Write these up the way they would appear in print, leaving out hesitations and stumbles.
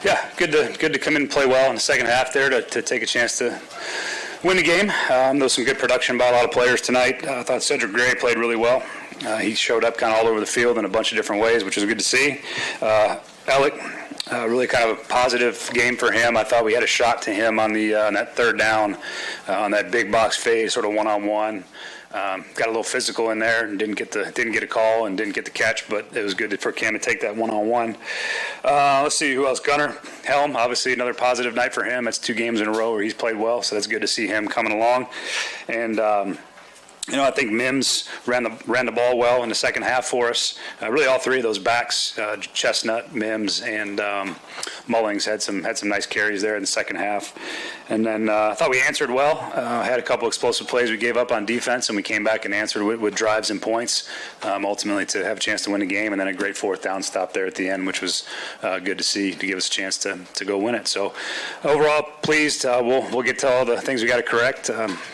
Yeah, good to come in and play well in the second half there to take a chance to win the game. There was some good production by a lot of players tonight. I thought Cedric Gray played really well. He showed up kind of all over the field in a bunch of different ways, which was good to see. Alec, really kind of a positive game for him. I thought we had a shot to him on that third down, on that big box fade, sort of one-on-one. Got a little physical in there and didn't get a call and didn't get the catch, but it was good for Cam to take that one-on-one. Let's see who else. Gunnar Helm, obviously another positive night for him. That's 2 games in a row where he's played well, so that's good to see him coming along. And I think Mims ran the ball well in the second half for us. Really, all 3 of those backs, Chestnut, Mims, and Mullings had some nice carries there in the second half. And then I thought we answered well. Had a couple explosive plays we gave up on defense, and we came back and answered with drives and points, ultimately to have a chance to win the game. And then a great 4th down stop there at the end, which was good to see, to give us a chance to go win it. So overall, pleased. We'll get to all the things we got to correct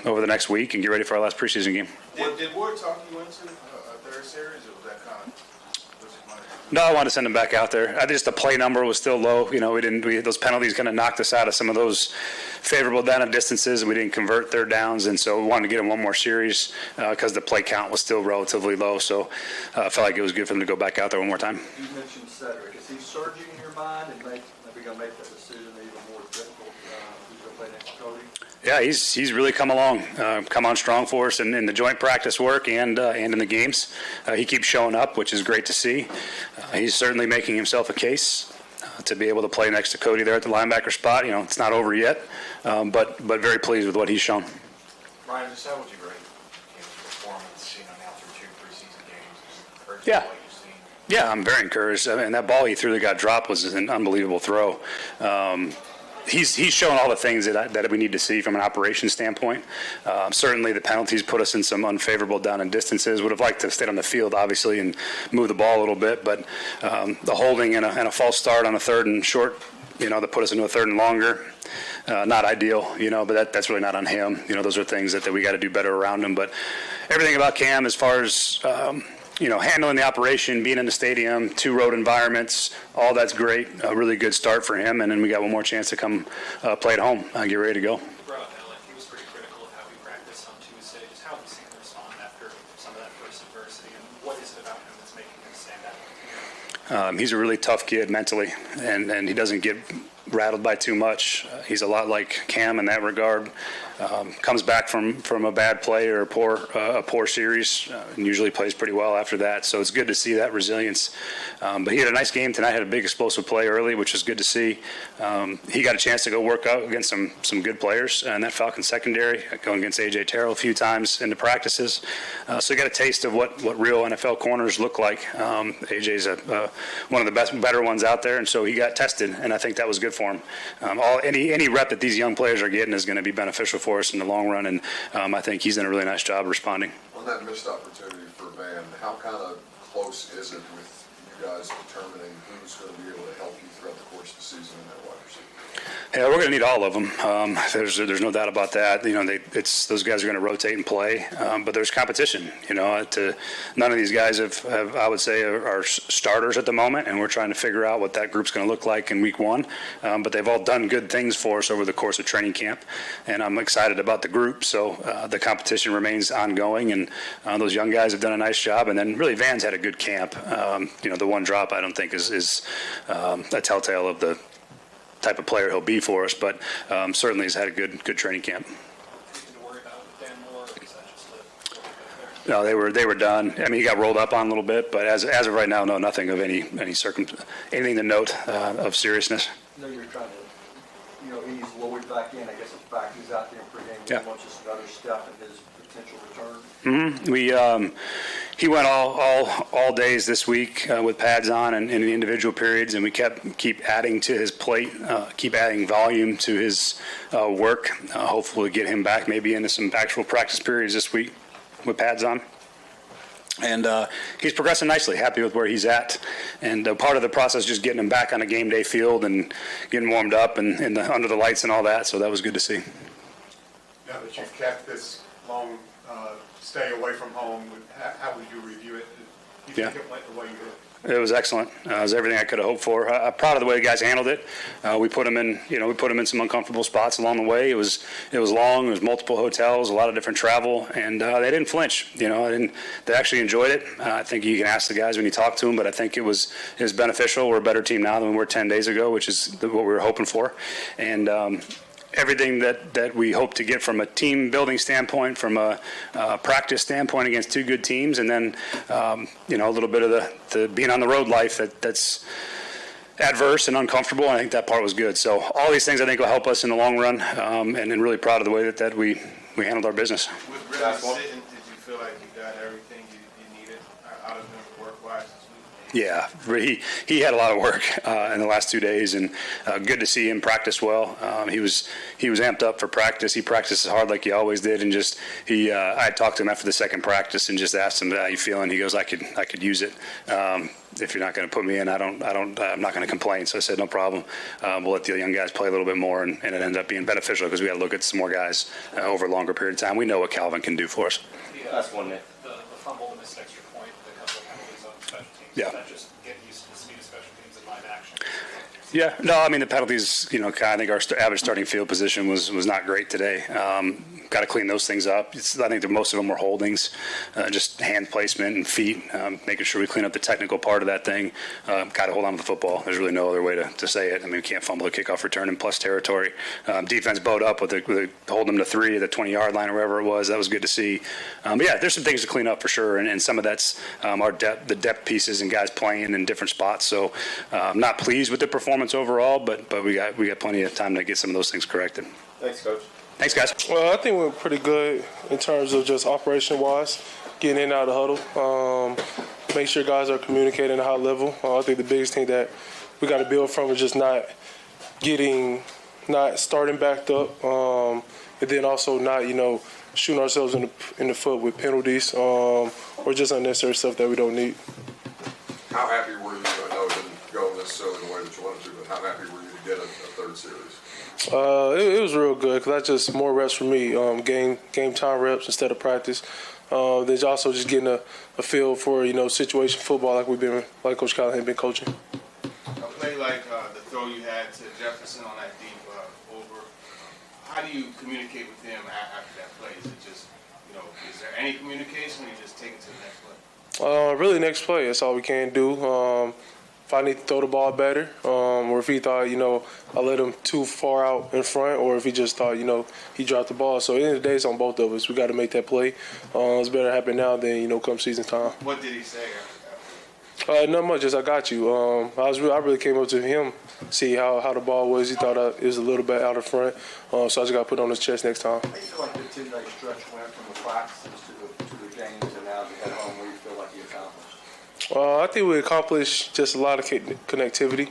over the next week and get ready for our last preseason game. Did Ward talk you into a 3rd series, or was that kind of? No, I wanted to send him back out there. I just the play number was still low. Those penalties kind of knocked us out of some of those favorable down and distances, and we didn't convert 3rd downs, and so we wanted to get him one more series because the play count was still relatively low. So I felt like it was good for him to go back out there one more time. You mentioned Cedric. Is he surging in your mind and maybe going to make that decision even more difficult? Who's going to play next, Cody? Yeah, he's really come on strong for us in the joint practice work and in the games. He keeps showing up, which is great to see. He's certainly making himself a case to be able to play next to Cody there at the linebacker spot. It's not over yet, but very pleased with what he's shown. Brian, just how would you rate his performance? Now through 2 preseason games, Yeah. Yeah, I'm very encouraged. I mean, that ball he threw that got dropped was an unbelievable throw. He's shown all the things that we need to see from an operations standpoint. Certainly the penalties put us in some unfavorable down and distances. Would have liked to have stayed on the field, obviously, and move the ball a little bit. But the holding and a false start on a 3rd and short, that put us into a 3rd and longer, not ideal, but that's really not on him. Those are things that we got to do better around him. But everything about Cam as far as handling the operation, being in the stadium, 2 road environments, all that's great. A really good start for him, and then we got one more chance to come play at home and get ready to go. He was pretty critical of how we practiced on Tuesday. Just how have you seen him respond after some of that first adversity, and what is it about him that's making him stand out? He's a really tough kid mentally, and he doesn't get rattled by too much. He's a lot like Cam in that regard. Comes back from a bad play or a poor series, and usually plays pretty well after that. So it's good to see that resilience. But he had a nice game tonight. Had a big explosive play early, which is good to see. He got a chance to go work out against some good players in that Falcons secondary, going against A.J. Terrell a few times in the practices. So he got a taste of what real NFL corners look like. A.J.'s one of the better ones out there, and so he got tested, and I think that was good for him. Any rep that these young players are getting is going to be beneficial for us in the long run, and I think he's done a really nice job responding. On that missed opportunity for Van, how kind of close is it with you guys determining who's going to be able to help you throughout the course of the season in that wide receiver? Yeah, we're going to need all of them. There's no doubt about that. Those guys are going to rotate and play, but there's competition. None of these guys have I would say, are starters at the moment, and we're trying to figure out what that group's going to look like in week 1. But they've all done good things for us over the course of training camp, and I'm excited about the group. So the competition remains ongoing, and those young guys have done a nice job. And then really Van's had a good camp. The one drop I don't think is a telltale of the type of player he'll be for us, but certainly has had a good training camp. Anything to worry about with Dan Moore, or is that just No, they were done. I mean, he got rolled up on a little bit, but as of right now, no, nothing of anything to note of seriousness. I know you're trying to, he's Lloyd back in. I guess the fact he's out there in pregame Yeah. game was just another step in his potential return. Mm-hmm. He went all days this week with pads on and in the individual periods, and we keep adding to his plate, keep adding volume to his work. Hopefully get him back maybe into some actual practice periods this week with pads on. And he's progressing nicely, happy with where he's at. And part of the process is just getting him back on a game day field and getting warmed up and under the lights and all that, so that was good to see. Now that you've kept this long stay away from home, how would you review it? Do you think it went the way you It was excellent. It was everything I could have hoped for. I'm proud of the way the guys handled it. We put them in some uncomfortable spots along the way. It was long. It was multiple hotels, a lot of different travel, and they didn't flinch. They actually enjoyed it. I think you can ask the guys when you talk to them, but I think it was beneficial. We're a better team now than we were 10 days ago, which is what we were hoping for, and everything that we hope to get from a team building standpoint, from a practice standpoint against two good teams, and then a little bit of the being on the road life that's adverse and uncomfortable. I think that part was good. So all these things I think will help us in the long run, and really proud of the way that we handled our business. With really sitting, did you feel like you got everything you needed out of him work-wise this week? Yeah, he had a lot of work in the last 2 days, and good to see him practice well. He was amped up for practice. He practiced as hard like he always did, and I talked to him after the second practice and just asked him how you feeling. He goes, I could use it. If you're not going to put me in, I'm not going to complain. So I said, no problem. We'll let the young guys play a little bit more, and it ended up being beneficial because we got to look at some more guys over a longer period of time. We know what Calvin can do for us. That's one, Nick. The fumble, the missed extra point, the couple of penalties on special teams. Yeah. That just getting used to the speed of special teams in live action. Yeah, no, I mean the penalties. I think our average starting field position was not great today. Got to clean those things up. I think that most of them were holdings, just hand placement and feet, making sure we clean up the technical part of that thing. Got to hold on to the football. There's really no other way to say it. I mean, we can't fumble a kickoff return in plus territory. Defense bowed up with holding them to 3 at the 20-yard line or wherever it was. That was good to see. But yeah, there's some things to clean up for sure, and some of that's the depth pieces and guys playing in different spots. So I'm not pleased with the performance overall, but we got plenty of time to get some of those things corrected. Thanks, Coach. Thanks, guys. Well, I think we went pretty good in terms of just operation-wise, getting in and out of the huddle, make sure guys are communicating at a high level. I think the biggest thing that we got to build from is just not starting backed up, and then also not, shooting ourselves in the foot with penalties or just unnecessary stuff that we don't need. How happy were you? I know it didn't go necessarily the way that you wanted to, but how happy were you to get a third series? It was real good because that's just more reps for me, game time reps instead of practice. There's also just getting a feel for situation football like Coach Callahan been coaching. A play like the throw you had to Jefferson on that deep over. How do you communicate with him after that play? Is it just is there any communication, or you just take it to the next play? Really, next play. That's all we can do. If I need to throw the ball better, or if he thought, I let him too far out in front, or if he just thought, he dropped the ball. So at the end of the day, it's on both of us. We got to make that play. It's better happen now than, come season time. What did he say after that? Not much, just I got you. I really came up to him, see how the ball was. He thought it was a little bit out of front, so I just got to put it on his chest next time. How do you feel like the 2-day stretch went from the practices to the games and now at home? What do you feel like you accomplished? I think we accomplished just a lot of connectivity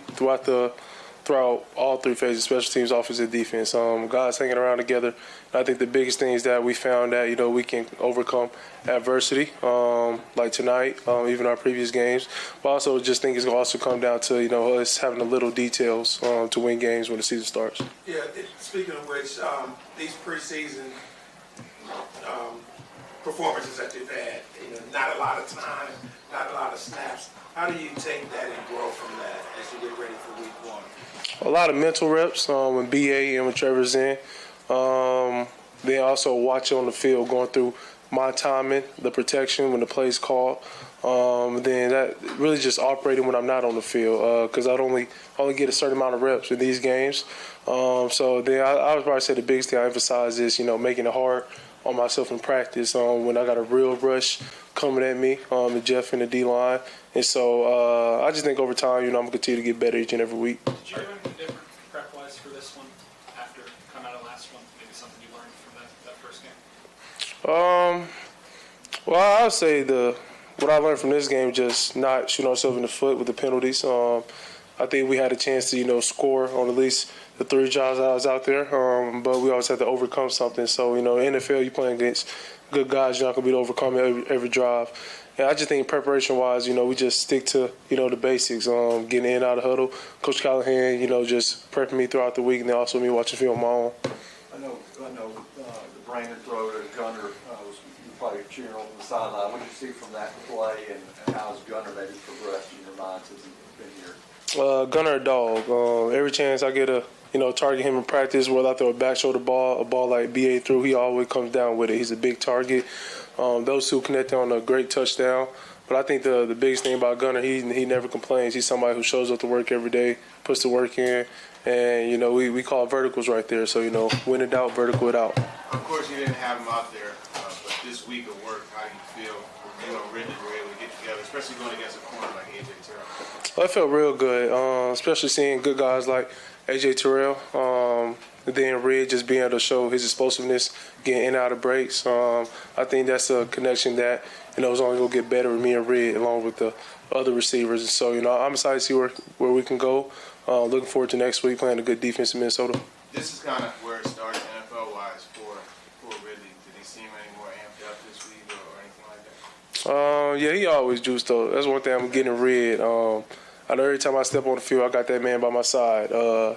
throughout all 3 phases: special teams, offense, and defense. Guys hanging around together. And I think the biggest thing is that we found that we can overcome adversity, like tonight, even our previous games. But also just think it's going to also come down to us having the little details to win games when the season starts. Yeah. Speaking of which, these preseason performances that you've had, not a lot of time, not a lot of snaps. How do you take that and grow from that as you get ready for week 1? A lot of mental reps when BA and when Trevor's in. Then also watching on the field, going through my timing, the protection when the play's called. Then that really just operating when I'm not on the field because I'd only get a certain amount of reps in these games. So then I would probably say the biggest thing I emphasize is making it hard on myself in practice when I got a real rush coming at me, and Jeff in the D-line. And so I just think over time, I'm going to continue to get better each and every week. Did you do anything different prep-wise for this one after coming out of last one? Maybe something you learned from that first game? Well, I would say what I learned from this game, just not shooting ourselves in the foot with the penalties. I think we had a chance to, score on at least the 3 drives that I was out there, but we always had to overcome something. So, in the NFL, you're playing against good guys. You're not going to be able to overcome every drive. And I just think preparation-wise, we just stick to, the basics, getting in and out of huddle. Coach Callahan, just prepping me throughout the week, and then also me watching film on my own. I know the Brandon throw to Gunner was you probably cheering on the sideline. What did you see from that play, and how has Gunner maybe progressed in your mind since he's been here? Gunner a dog. Every chance I get to target him in practice, whether I throw a back shoulder ball, a ball like BA threw, he always comes down with it. He's a big target. Those two connected on a great touchdown. But I think the biggest thing about Gunner, he never complains. He's somebody who shows up to work every day, puts the work in, and we call verticals right there. So when in doubt, vertical it out. Of course, you didn't have him out there, but this week of work, how do you feel? Ridley were able to get together, especially going against a corner like A.J. Terrell. Well, I felt real good, especially seeing good guys like A.J. Terrell. And then Red just being able to show his explosiveness, getting in and out of breaks. I think that's a connection that is only going to get better with me and Red along with the other receivers. And so, I'm excited to see where we can go. Looking forward to next week playing a good defense in Minnesota. This is kind of where it started NFL-wise for Ridley. Did he seem any more amped up this week or anything like that? Yeah, he always juiced though. That's one thing I'm getting Red. I know every time I step on the field, I got that man by my side.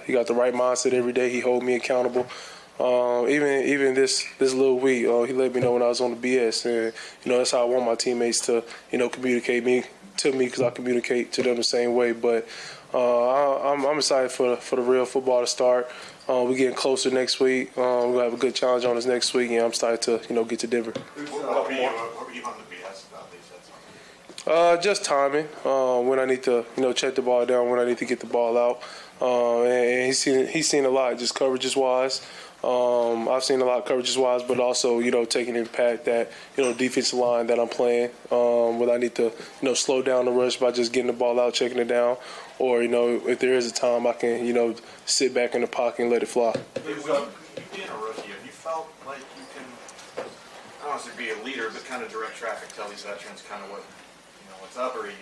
He got the right mindset every day. He hold me accountable. Even this little week, he let me know when I was on the BS, and that's how I want my teammates to communicate to me because I communicate to them the same way. But I'm excited for the real football to start. We're getting closer next week. We're gonna have a good challenge on us next week, and I'm excited to get to Denver. What were you on the BS about? They said something. Just timing, when I need to, check the ball down, when I need to get the ball out, and he's seen a lot, just coverages wise. I've seen a lot coverages wise, but also taking impact that defensive line that I'm playing. When I need to slow down the rush by just getting the ball out, checking it down, or if there is a time I can sit back in the pocket and let it fly. You being a rookie, have you felt like you can, I don't want to say be a leader, but kind of direct traffic, tell these veterans kind of what's up, or are you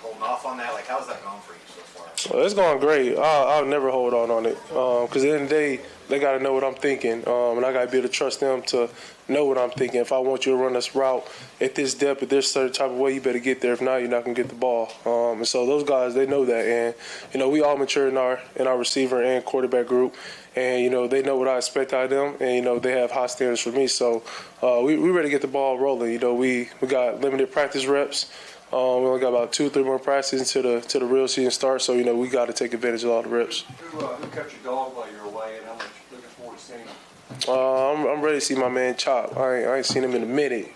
holding off on that? Like, how's that gone for you so far? Well, it's going great. I'll never hold on it because at the end of the day, they got to know what I'm thinking, and I got to be able to trust them to know what I'm thinking. If I want you to run this route at this depth, at this certain type of way, you better get there. If not, you're not going to get the ball. And so those guys, they know that, and we all mature in our receiver and quarterback group, and they know what I expect out of them, and they have high standards for me. So we ready to get the ball rolling. We got limited practice reps. We only got about 2-3 more practices until the real season starts. So we got to take advantage of all the reps. Who kept your dog while you were away, and how much looking forward to seeing him? I'm ready to see my man Chop. I ain't seen him in a minute.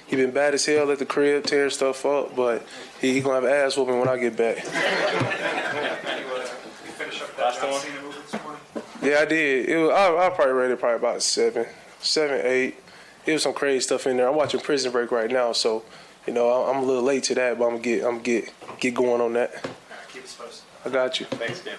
He been bad as hell at the crib, tearing stuff up, but he gonna have an ass whooping when I get back. You finish up that John Cena move this morning? Yeah, I did. I probably rated about 7, 8. It was some crazy stuff in there. I'm watching Prison Break right now, so I'm a little late to that, but I'm gonna get going on that. Keep us posted. I got you. Thanks, Dan.